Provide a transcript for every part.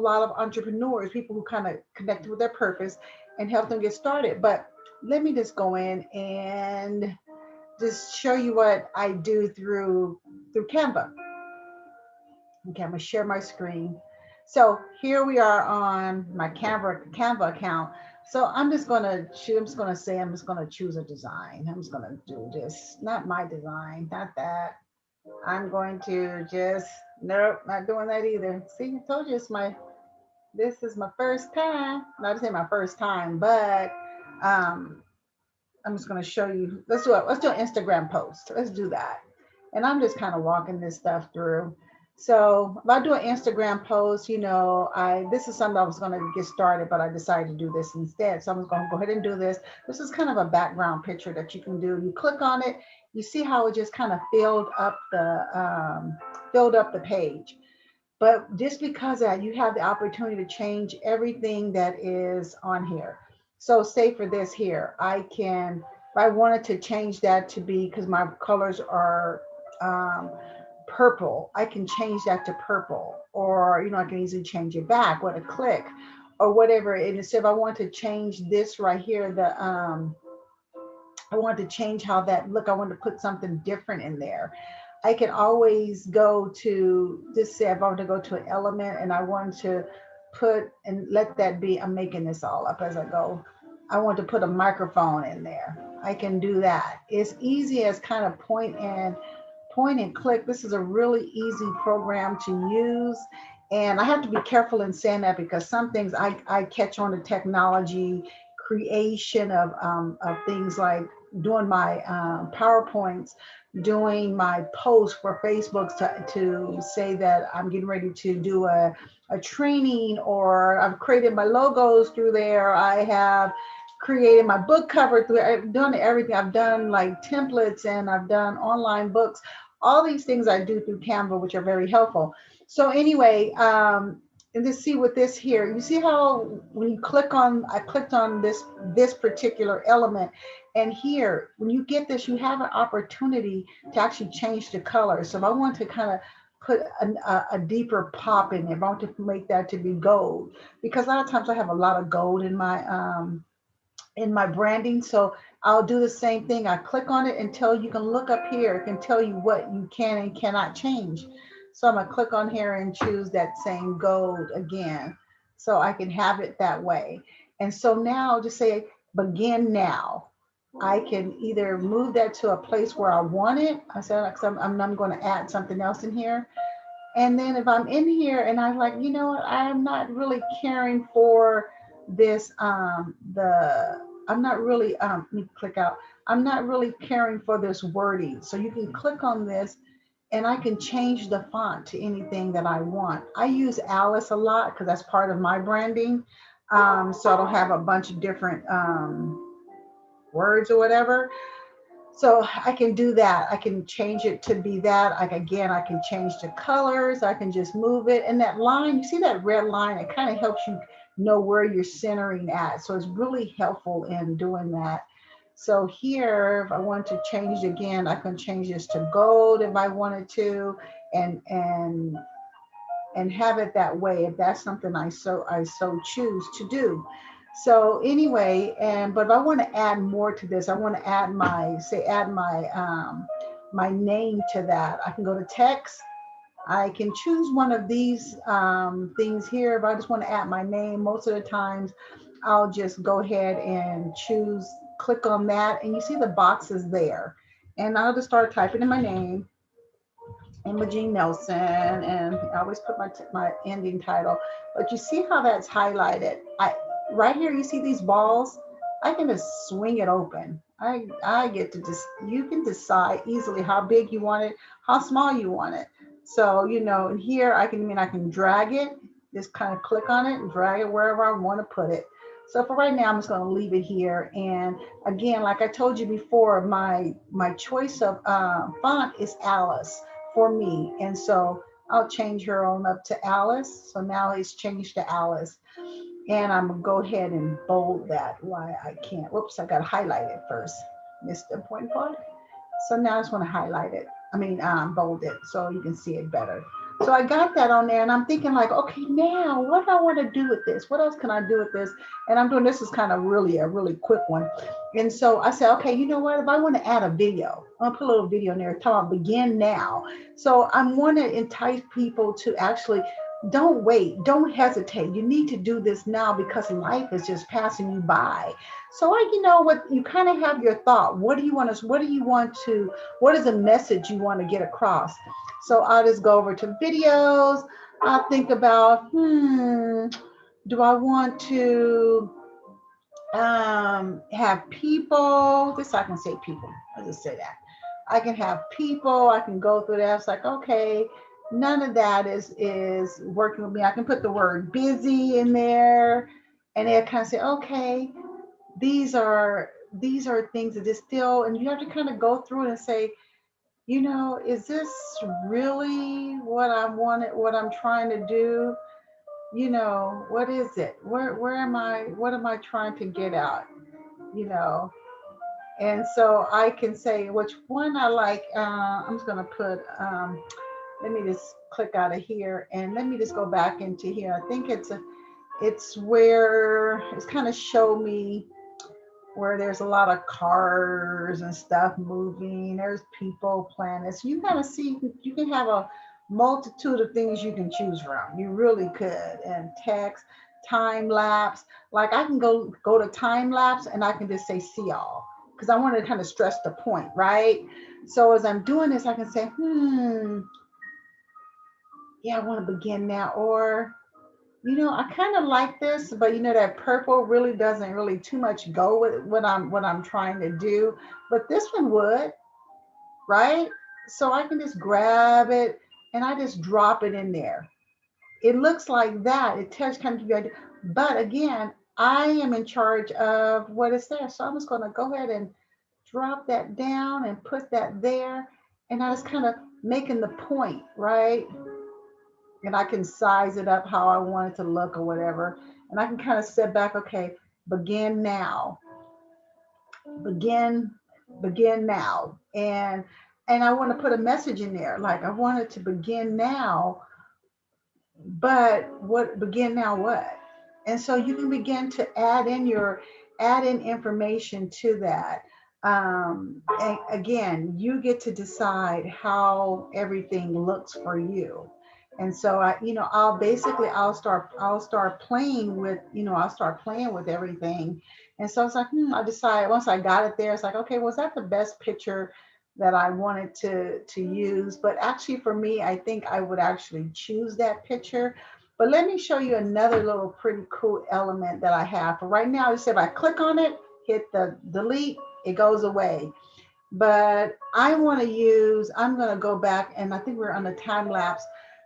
lot of entrepreneurs, people who kind of connect with their purpose and help them get started. But let me just go in and just show you what I do through Canva. Okay, I'm gonna share my screen. So here we are on my Canva account. So I'm just gonna choose. I'm just gonna say I'm just gonna choose a design. I'm just gonna do this. Not my design. Not that. I'm going to just nope. Not doing that either. See, I told you it's my. This is my first time. Not to say my first time, but um, I'm just gonna show you. Let's do it. Let's do an Instagram post. Let's do that. And I'm just kind of walking this stuff through. So if I do an Instagram post, I this is something I was gonna get started, but I decided to do this instead. So I'm just gonna go ahead and do this. This is kind of a background picture that you can do. You click on it, you see how it just kind of filled up the page. But just because that you have the opportunity to change everything that is on here. So say for this here, if I wanted to change that to be, because my colors are um, purple, I can change that to purple. Or, I can easily change it back with a click or whatever. And instead, if I want to change this right here, I want to change how that look. I want to put something different in there. I can always go to just say if I want to go to an element and I want to put and let that be, I'm making this all up as I go. I want to put a microphone in there. I can do that. It's easy as kind of point and click. This is a really easy program to use. And I have to be careful in saying that because some things I catch on the technology creation of things like doing my PowerPoints, doing my posts for Facebook to say that I'm getting ready to do a training, or I've created my logos through there. I have created my book cover through. I've done everything. I've done like templates and I've done online books. All these things I do through Canva, which are very helpful. So anyway, and to see with this here, you see how when you click on, I clicked on this particular element, and here when you get this, you have an opportunity to actually change the color. So if I want to kind of put a deeper pop in it, if I want to make that to be gold, because a lot of times I have a lot of gold in my branding. So I'll do the same thing. I click on it until you can look up here. It can tell you what you can and cannot change. So I'm gonna click on here and choose that same gold again. So I can have it that way. And so now just say begin now. I can either move that to a place where I want it. I said, like, I'm going to add something else in here. And then if I'm in here and I'm like, you know what, I'm not really caring for this, I'm not really, let me click out. I'm not really caring for this wording. So you can click on this and I can change the font to anything that I want. I use Alice a lot because that's part of my branding. So I don't have a bunch of different words or whatever. So I can do that. I can change it to be that. Again, I can change the colors. I can just move it. And that line, you see that red line, it kind of helps you know where you're centering at. So it's really helpful in doing that. So here, if I want to change it again, I can change this to gold if I wanted to, and and and have it that way if that's something I so choose to do. So anyway, and but if I want to add more to this, I want to add my name to that. I can go to text. I can choose one of these things here. If I just want to add my name, most of the times I'll just go ahead and choose, click on that, and you see the boxes there. And I'll just start typing in my name, Imogene Nelson, and I always put my ending title. But you see how that's highlighted? Right here, you see these balls? I can just swing it open. I get to just you can decide easily how big you want it, how small you want it. So and here I can drag it, just kind of click on it and drag it wherever I want to put it. So for right now, I'm just going to leave it here. And again, like I told you before, my choice of font is Alice for me. And so I'll change her on up to Alice. So now it's changed to Alice. And I'm gonna go ahead and bold that. Why I can't. Whoops, I gotta highlight it first. Missed the important part. So now I just want to highlight it. Bold it so you can see it better. So I got that on there and I'm thinking like, okay, now what do I want to do with this? What else can I do with this? And I'm doing this is kind of really a really quick one. And so I said, okay, you know what? If I want to add a video, I'll put a little video in there talking about begin now. So I want to entice people to actually don't wait, don't hesitate. You need to do this now because life is just passing you by. So I, you know what, you kind of have your thought. What is the message you want to get across? So I'll just go over to videos. I'll think about, do I want to have people? This I can say people. I'll just say that. I can have people. I can go through that. It's like, okay, none of that is working with me. I can put the word busy in there, and they kind of say, okay, these are things that is still, and you have to kind of go through it and say, is this really what I wanted, what I'm trying to do? What is it? Where am I? What am I trying to get out? You know, and so I can say which one I like. I'm just gonna put. Let me just click out of here and let me just go back into here. I think it's where it's kind of show me where there's a lot of cars and stuff moving. There's people, planets. You kind of see, you can have a multitude of things you can choose from. You really could. And text, time lapse. Like I can go to time lapse and I can just say see all because I want to kind of stress the point, right? So as I'm doing this, I can say, yeah, I want to begin now, or I kind of like this, but that purple really doesn't really too much go with what I'm trying to do. But this one would, right? So I can just grab it and I just drop it in there. It looks like that. It tells kind of give you idea. But again, I am in charge of what is there. So I'm just going to go ahead and drop that down and put that there. And I was kind of making the point, right? And I can size it up how I want it to look or whatever. And I can kind of step back, okay, begin now, begin, begin now. And I want to put a message in there. Like I want it to begin now, but what begin now what? And so you can begin to add in information to that. And again, you get to decide how everything looks for you. And so I'll start playing with, I'll start playing with everything. And so it's like, I decided once I got it there, it's like, okay, was that the best picture that I wanted to use? But actually for me, I think I would actually choose that picture. But let me show you another little pretty cool element that I have. For right now, I said if I click on it, hit the delete, it goes away. But I'm going to go back and I think we're on the time lapse.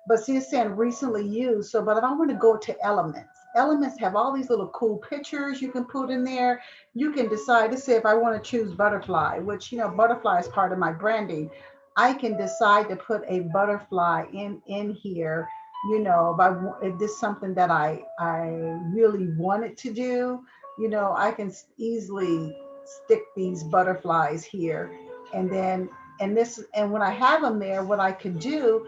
But see, it's saying recently used. So, but if I want to go to elements, elements have all these little cool pictures you can put in there. You can decide to say if I want to choose butterfly, which, butterfly is part of my branding. I can decide to put a butterfly in here. If this is something that I really wanted to do, I can easily stick these butterflies here. And then, and when I have them there, what I could do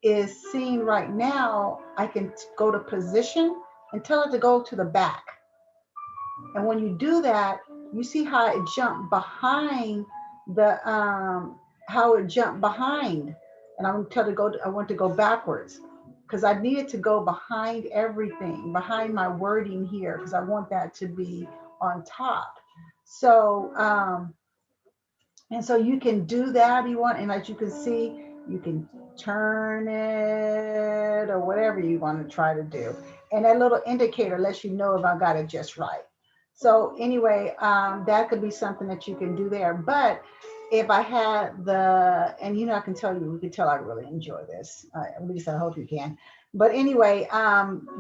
is seen right now, I can go to position and tell it to go to the back. And when you do that, you see how it jumped behind how it jumped behind. And I want to go backwards because I needed to go behind everything, behind my wording here, because I want that to be on top. So, and so you can do that if you want. And as you can see, you can turn it or whatever you want to try to do. And that little indicator lets you know if I got it just right. So anyway, that could be something that you can do there. But if I had and I can tell you can tell I really enjoy this. At least I hope you can. But anyway,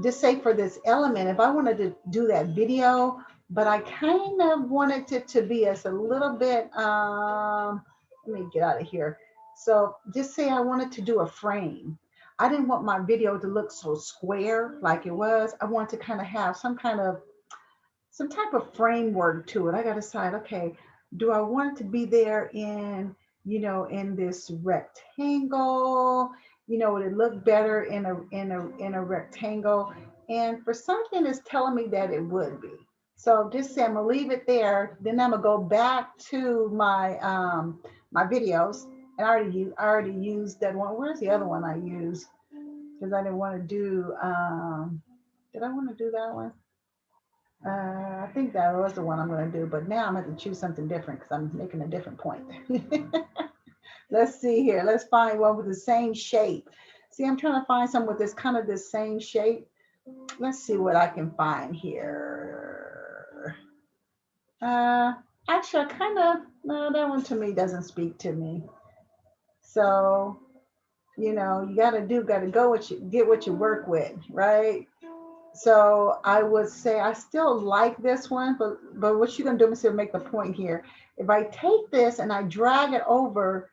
just say for this element, if I wanted to do that video, but I kind of wanted it to be as a little bit, let me get out of here. So just say I wanted to do a frame. I didn't want my video to look so square like it was. I want to kind of have some type of framework to it. I got to decide, okay, do I want it to be there in this rectangle? You know, would it look better in a rectangle? And for something, it's telling me that it would be. So just say I'm gonna leave it there. Then I'm gonna go back to my videos. And I already used that one. Where's the other one I used? Because I didn't want to do. Did I want to do that one? I think that was the one I'm going to do, but now I'm going to choose something different because I'm making a different point. Let's see here. Let's find one with the same shape. See, I'm trying to find some with this kind of the same shape. Let's see what I can find here. Uh, Actually, I kind of, no, that one to me doesn't speak to me. So, got to go get what you work with, right? So I would say I still like this one, but what you're gonna do is make the point here. If I take this and I drag it over,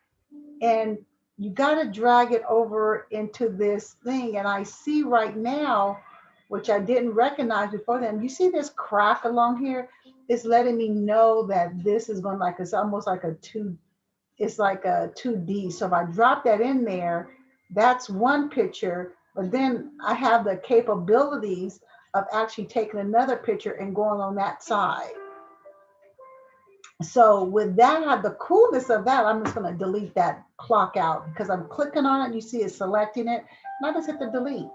and you gotta drag it over into this thing, and I see right now, which I didn't recognize before then. You see this crack along here? It's letting me know that this is going like it's almost like a two. It's like a 2D. So if I drop that in there, that's one picture, but then I have the capabilities of actually taking another picture and going on that side. So with that, the coolness of that, I'm just going to delete that clock out because I'm clicking on it. You see it selecting it. And I just hit the delete.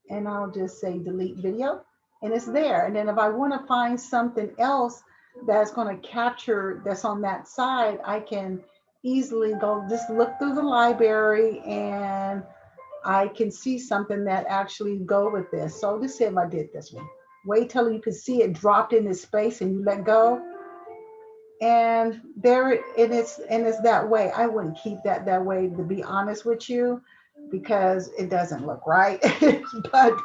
And I'll just say delete video. And it's there. And then if I want to find something else that's going to capture that's on that side, I can easily go just look through the library and I can see something that actually go with this. So just say if I did this one. Wait till you can see it dropped in this space and you let go. And it's that way. I wouldn't keep that way, to be honest with you, because it doesn't look right. But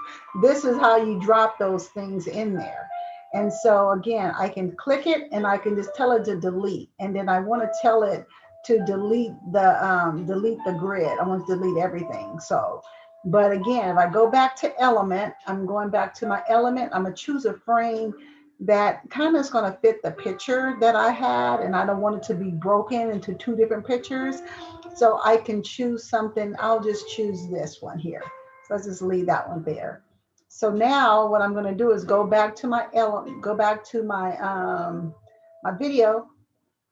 this is how you drop those things in there. And so again, I can click it and I can just tell it to delete, and then I want to tell it to delete the grid. I want to delete everything. So but again, if I go back to element, I'm going back to my element. I'm gonna choose a frame that kind of is going to fit the picture that I had, and I don't want it to be broken into two different pictures. So I can choose something. I'll just choose this one here. So let's just leave that one there. So now what I'm going to do is go back to my element, go back to my video,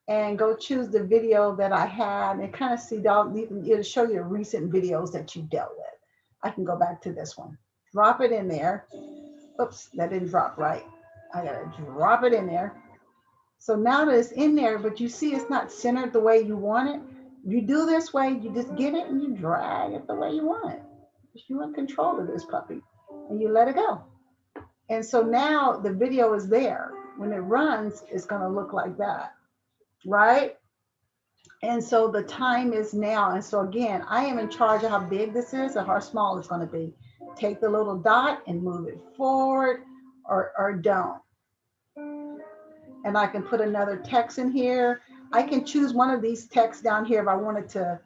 and go choose the video that I had, and kind of see it'll show you recent videos that you dealt with. I can go back to this one, drop it in there. Oops, that didn't drop right. I gotta drop it in there. So now that it's in there, but you see it's not centered the way you want it. You do this way, you just get it and you drag it the way you want it. You in control of this puppy and you let it go. And so now the video is there. When it runs, it's gonna look like that, right? And so the time is now. And so again, I am in charge of how big this is or how small it's gonna be. Take the little dot and move it forward or don't. And I can put another text in here. I can choose one of these texts down here if I wanted to,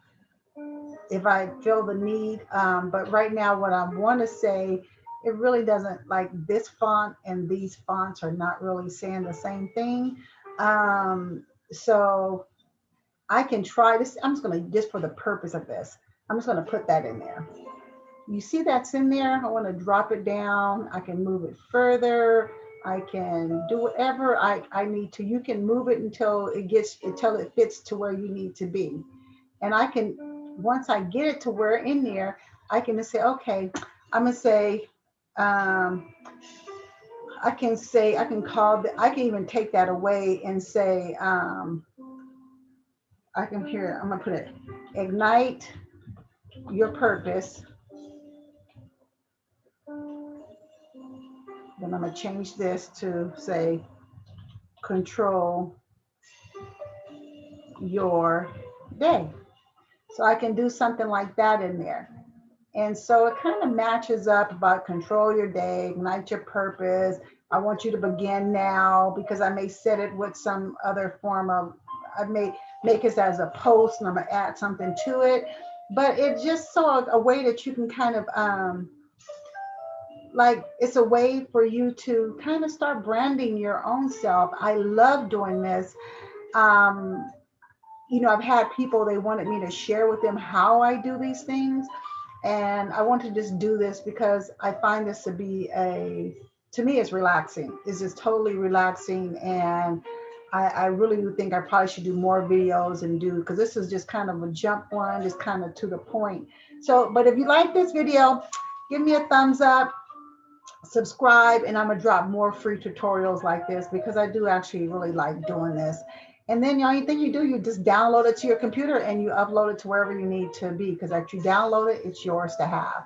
if I feel the need. But right now, what I want to say, it really doesn't, like this font and these fonts are not really saying the same thing. So I can try this. I'm just going to, just for the purpose of this, I'm just going to put that in there. You see that's in there. I want to drop it down. I can move it further. I can do whatever I need to. You can move it until it fits to where you need to be. And I can, once I get it to where in there, I can just say, okay, I'm gonna say, I can even take that away and say, I'm gonna put it, ignite your purpose. Then I'm gonna change this to say, control your day. So I can do something like that in there. And so it kind of matches up about control your day, ignite your purpose. I want you to begin now, because I may set it with some other form of, I may make it as a post and I'm gonna add something to it. But it's just so a way that you can kind of, like, it's a way for you to kind of start branding your own self. I love doing this. Um, I've had people, they wanted me to share with them how I do these things. And I want to just do this because I find this to be to me, it's relaxing. It's just totally relaxing. And I really do think I probably should do more videos and do, because this is just kind of a jump one, just kind of to the point. So, but if you like this video, give me a thumbs up, subscribe, and I'm gonna drop more free tutorials like this because I do actually really like doing this. And then the only thing you do, you just download it to your computer and you upload it to wherever you need to be, because after you download it, it's yours to have.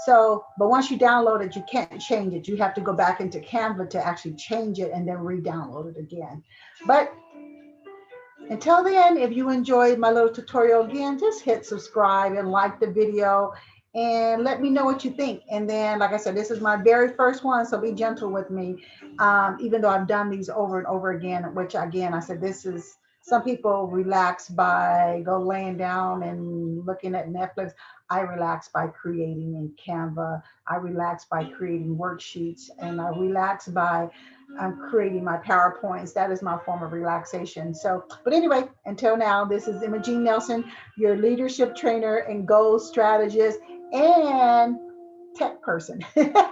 So, but once you download it, you can't change it. You have to go back into Canva to actually change it and then re-download it again. But until then, if you enjoyed my little tutorial, again, just hit subscribe and like the video and let me know what you think. And then, like I said, this is my very first one, so be gentle with me. Even though I've done these over and over again, which again, I said, this is, some people relax by go laying down and looking at Netflix. I relax by creating in Canva. I relax by creating worksheets, and I relax by creating my PowerPoints. That is my form of relaxation. So, but anyway, until now, this is Imogene Nelson, your leadership trainer and goals strategist and tech person.